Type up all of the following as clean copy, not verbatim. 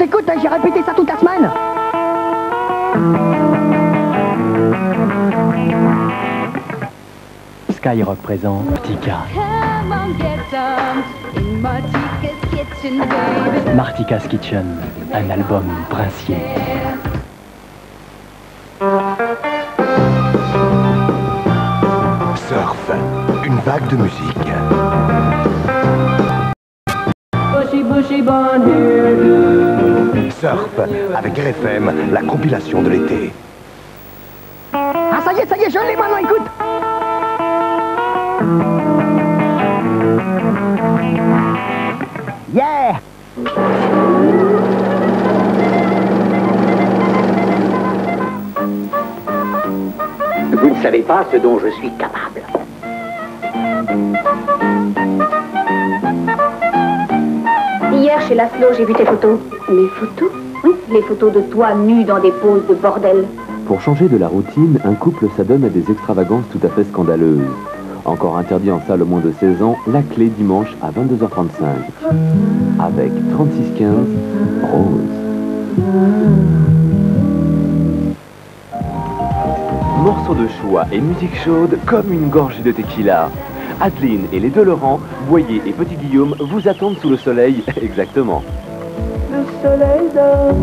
Écoute, j'ai répété ça toute la semaine. Skyrock présente Martika. Martika's Kitchen, un album princier. Surf, une vague de musique. Surf, avec RFM, la compilation de l'été. Ah, ça y est, je l'ai maintenant, écoute. Yeah! Vous ne savez pas ce dont je suis capable. Hier, chez Laszlo, j'ai vu tes photos. Mes photos? Oui, les photos de toi nue dans des poses de bordel. Pour changer de la routine, un couple s'adonne à des extravagances tout à fait scandaleuses. Encore interdit en salle aux moins de 16 ans, La Clé dimanche à 22h35. Avec 3615 Rose. Morceaux de choix et musique chaude comme une gorgée de tequila. Adeline et les deux Laurent, Boyer et Petit Guillaume vous attendent sous le soleil, exactement. Le soleil dort,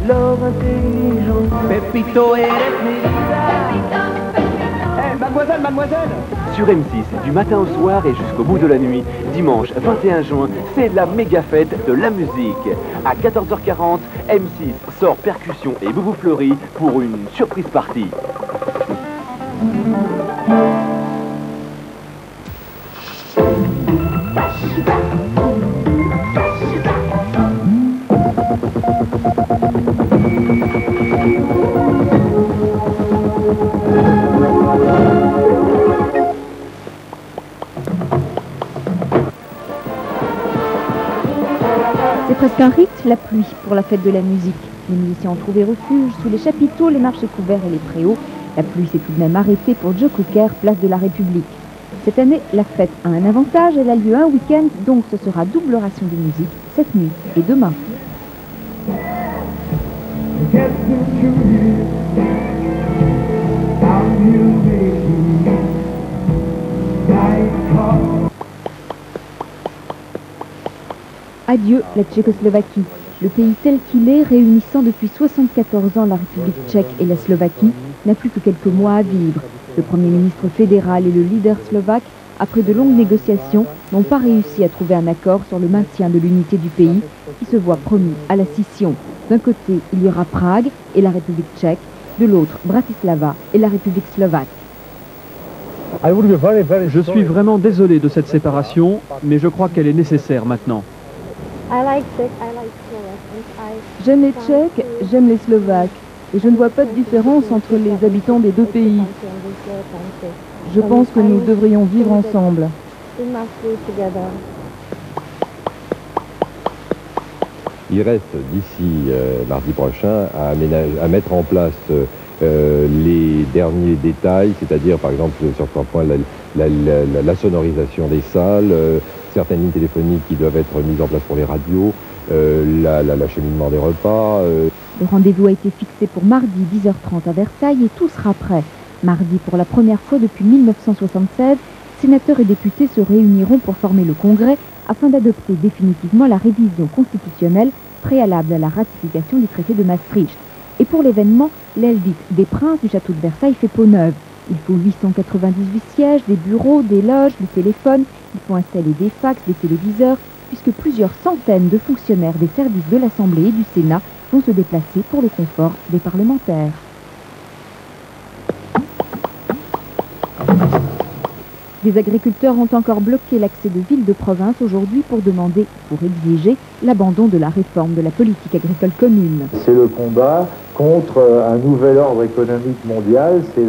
l'homme intelligent, Pepito eres mi vida. Mademoiselle. Sur M6, du matin au soir et jusqu'au bout de la nuit, dimanche 21 juin, c'est la méga fête de la musique. À 14h40, M6 sort Percussion et Boubou Fleury pour une surprise party. C'est presque un rite, la pluie, pour la fête de la musique. Les musiciens ont trouvé refuge sous les chapiteaux, les marchés couverts et les préaux. La pluie s'est tout de même arrêtée pour Joe Cooker, place de la République. Cette année, la fête a un avantage, elle a lieu un week-end, donc ce sera double ration de musique, cette nuit et demain. Adieu la Tchécoslovaquie, le pays tel qu'il est, réunissant depuis 74 ans la République tchèque et la Slovaquie, n'a plus que quelques mois à vivre. Le Premier ministre fédéral et le leader slovaque, après de longues négociations, n'ont pas réussi à trouver un accord sur le maintien de l'unité du pays, qui se voit promis à la scission. D'un côté, il y aura Prague et la République tchèque, de l'autre, Bratislava et la République slovaque. Je suis vraiment désolé de cette séparation, mais je crois qu'elle est nécessaire maintenant. J'aime les Tchèques, j'aime les Slovaques, et je ne vois pas de différence entre les habitants des deux pays. Je pense que nous devrions vivre ensemble. Il reste d'ici mardi prochain à mettre en place les derniers détails, c'est-à-dire par exemple sur 3 points la sonorisation des salles, certaines lignes téléphoniques qui doivent être mises en place pour les radios, l'acheminement des repas. Le rendez-vous a été fixé pour mardi 10h30 à Versailles et tout sera prêt. Mardi, pour la première fois depuis 1976, sénateurs et députés se réuniront pour former le Congrès afin d'adopter définitivement la révision constitutionnelle préalable à la ratification du traité de Maastricht. Et pour l'événement, l'aile dite des Princes du château de Versailles fait peau neuve. Il faut 898 sièges, des bureaux, des loges, des téléphones. Il faut installer des fax, des téléviseurs, puisque plusieurs centaines de fonctionnaires des services de l'Assemblée et du Sénat vont se déplacer pour le confort des parlementaires. Des agriculteurs ont encore bloqué l'accès de villes de province aujourd'hui pour exiger l'abandon de la réforme de la politique agricole commune. C'est le combat contre un nouvel ordre économique mondial, c'est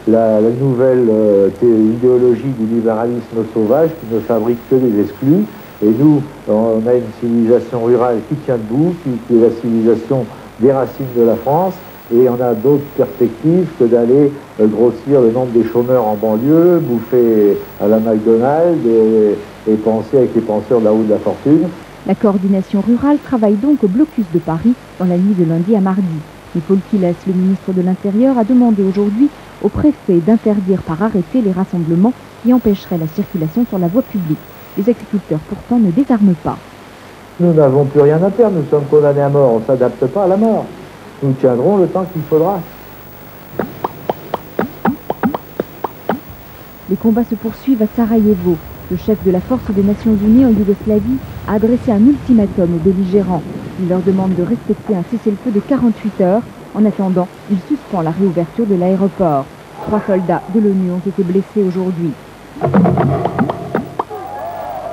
la nouvelle idéologie du libéralisme sauvage qui ne fabrique que des exclus. Et nous, on a une civilisation rurale qui tient debout, qui est la civilisation des racines de la France. Et on a d'autres perspectives que d'aller grossir le nombre des chômeurs en banlieue, bouffer à la McDonald's et penser avec les penseurs de la roue de la fortune. La coordination rurale travaille donc au blocus de Paris dans la nuit de lundi à mardi. Mais Paul Quilès, le ministre de l'Intérieur, a demandé aujourd'hui au préfet d'interdire par arrêté les rassemblements qui empêcheraient la circulation sur la voie publique. Les agriculteurs pourtant ne désarment pas. Nous n'avons plus rien à perdre, nous sommes condamnés à mort, on ne s'adapte pas à la mort. Nous tiendrons le temps qu'il faudra. Les combats se poursuivent à Sarajevo. Le chef de la force des Nations Unies en Yougoslavie a adressé un ultimatum aux belligérants. Il leur demande de respecter un cessez-le-feu de 48 heures. En attendant, il suspend la réouverture de l'aéroport. 3 soldats de l'ONU ont été blessés aujourd'hui.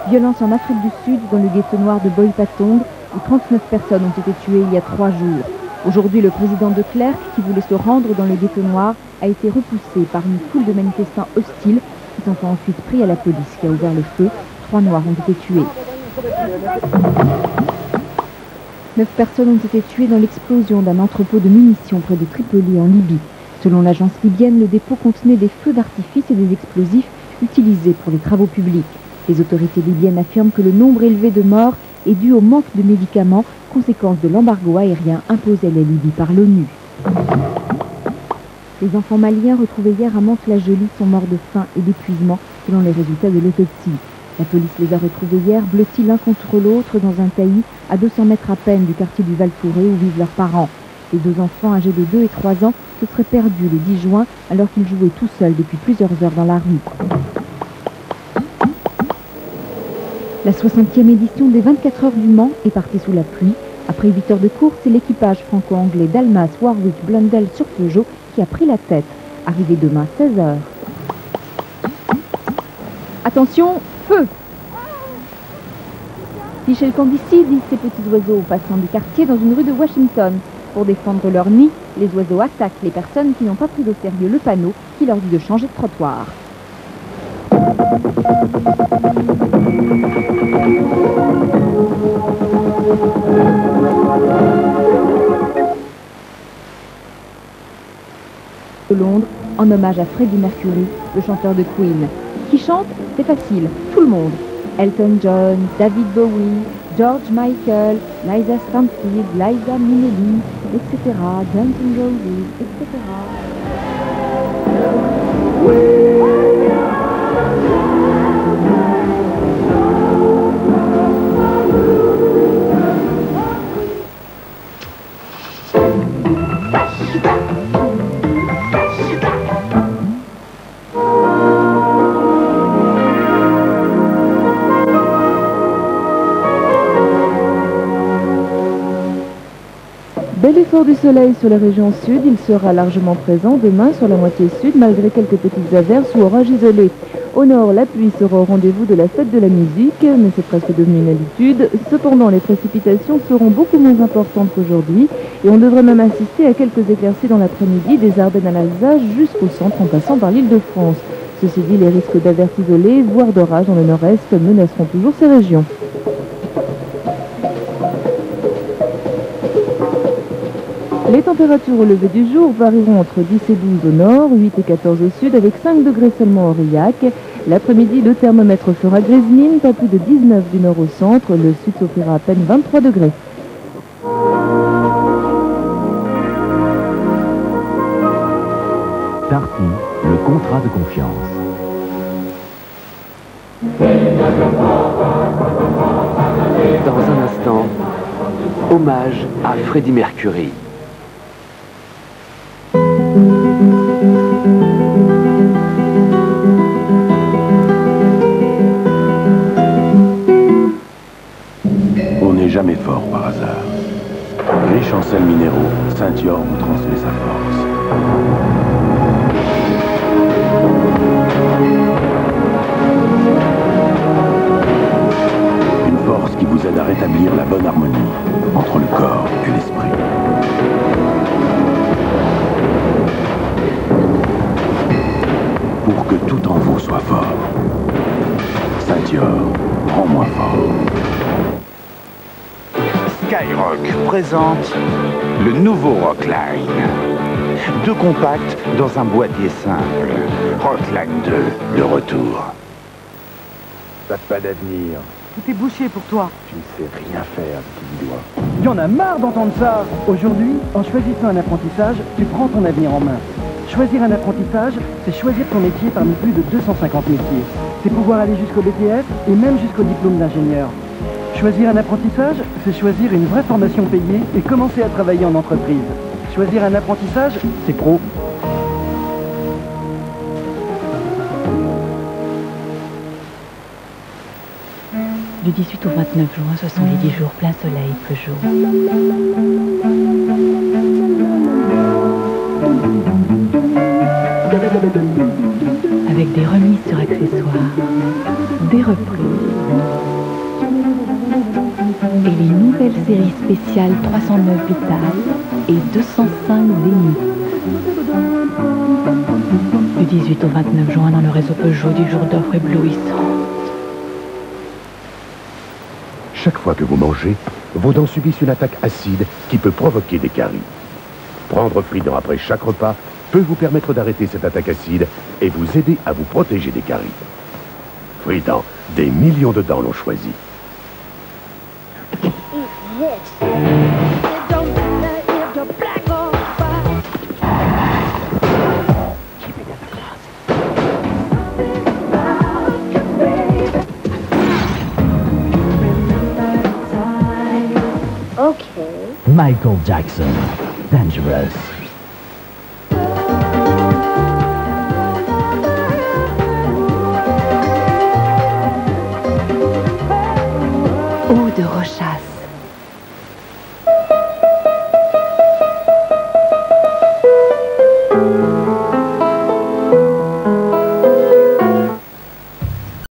Violence en Afrique du Sud, dans le ghetto noir de Boipatong, où 39 personnes ont été tuées il y a 3 jours. Aujourd'hui, le président de Klerk, qui voulait se rendre dans le ghetto noir, a été repoussé par une foule de manifestants hostiles qui sont ensuite pris à la police qui a ouvert le feu. 3 Noirs ont été tués. 9 personnes ont été tuées dans l'explosion d'un entrepôt de munitions près de Tripoli en Libye. Selon l'agence libyenne, le dépôt contenait des feux d'artifice et des explosifs utilisés pour les travaux publics. Les autorités libyennes affirment que le nombre élevé de morts est dû au manque de médicaments, conséquence de l'embargo aérien imposé à la Libye par l'ONU. Les enfants maliens retrouvés hier à Mantes-la-Jolie sont morts de faim et d'épuisement selon les résultats de l'autopsie. La police les a retrouvés hier blottis l'un contre l'autre dans un taillis à 200 mètres à peine du quartier du Val-Touré où vivent leurs parents. Les 2 enfants âgés de 2 et 3 ans se seraient perdus le 10 juin alors qu'ils jouaient tout seuls depuis plusieurs heures dans la rue. La 60e édition des 24 heures du Mans est partie sous la pluie. Après 8 heures de course, c'est l'équipage franco-anglais d'Almas Warwick Blundell sur Peugeot qui a pris la tête. Arrivé demain 16h. Attention, feu! Michel Candici dit ces petits oiseaux passant du quartier dans une rue de Washington. Pour défendre leur nid, les oiseaux attaquent les personnes qui n'ont pas pris au sérieux le panneau qui leur dit de changer de trottoir. De Londres, en hommage à Freddie Mercury, le chanteur de Queen. Qui chante? C'est facile, tout le monde. Elton John, David Bowie, George Michael, Liza Stanfield, Liza Minnelli, etc., Guns N' Roses, etc. Bel effort du soleil sur la région sud, il sera largement présent demain sur la moitié sud malgré quelques petites averses ou orages isolés. Au nord, la pluie sera au rendez-vous de la fête de la musique, mais c'est presque devenu une habitude. Cependant, les précipitations seront beaucoup moins importantes qu'aujourd'hui et on devrait même assister à quelques éclaircies dans l'après-midi des Ardennes à l'Alsace jusqu'au centre en passant par l'Île-de-France. Ceci dit, les risques d'averses isolées, voire d'orages dans le nord-est menaceront toujours ces régions. Les températures au lever du jour varieront entre 10 et 12 au nord, 8 et 14 au sud, avec 5 degrés seulement à Aurillac. L'après-midi, le thermomètre fera grise mine, pas plus de 19 du nord au centre, le sud s'offrira à peine 23 degrés. Darty, le contrat de confiance. Dans un instant, hommage à Freddie Mercury. On n'est jamais fort par hasard. Riche en sels minéraux, Saint-Yor vous transmet sa force. Une force qui vous aide à rétablir la bonne harmonie entre le corps et l'esprit. Pour que tout en vous soit fort. Saint-Yor, rends-moi fort. Skyrock présente le nouveau Rockline. 2 compacts dans un boîtier simple. Rockline 2, de retour. Ça n'a pas d'avenir. Tout est bouché pour toi. Tu ne sais rien faire, petit doigt. Il y en a marre d'entendre ça. Aujourd'hui, en choisissant un apprentissage, tu prends ton avenir en main. Choisir un apprentissage, c'est choisir ton métier parmi plus de 250 métiers. C'est pouvoir aller jusqu'au BTS et même jusqu'au diplôme d'ingénieur. Choisir un apprentissage, c'est choisir une vraie formation payée et commencer à travailler en entreprise. Choisir un apprentissage, c'est pro. Du 18 au 29 juin, ce sont les 10 jours plein soleil, peu jour. Avec des remises sur accessoires, des reprises et les nouvelles séries spéciales 309 Vital et 205 Zénith. Du 18 au 29 juin dans le réseau Peugeot, du jour d'offres éblouissantes. Chaque fois que vous mangez, vos dents subissent une attaque acide qui peut provoquer des caries. Prendre Frident après chaque repas peut vous permettre d'arrêter cette attaque acide et vous aider à vous protéger des caries. Frident, des millions de dents l'ont choisi. Michael Jackson, Dangerous. Eau de Rochas.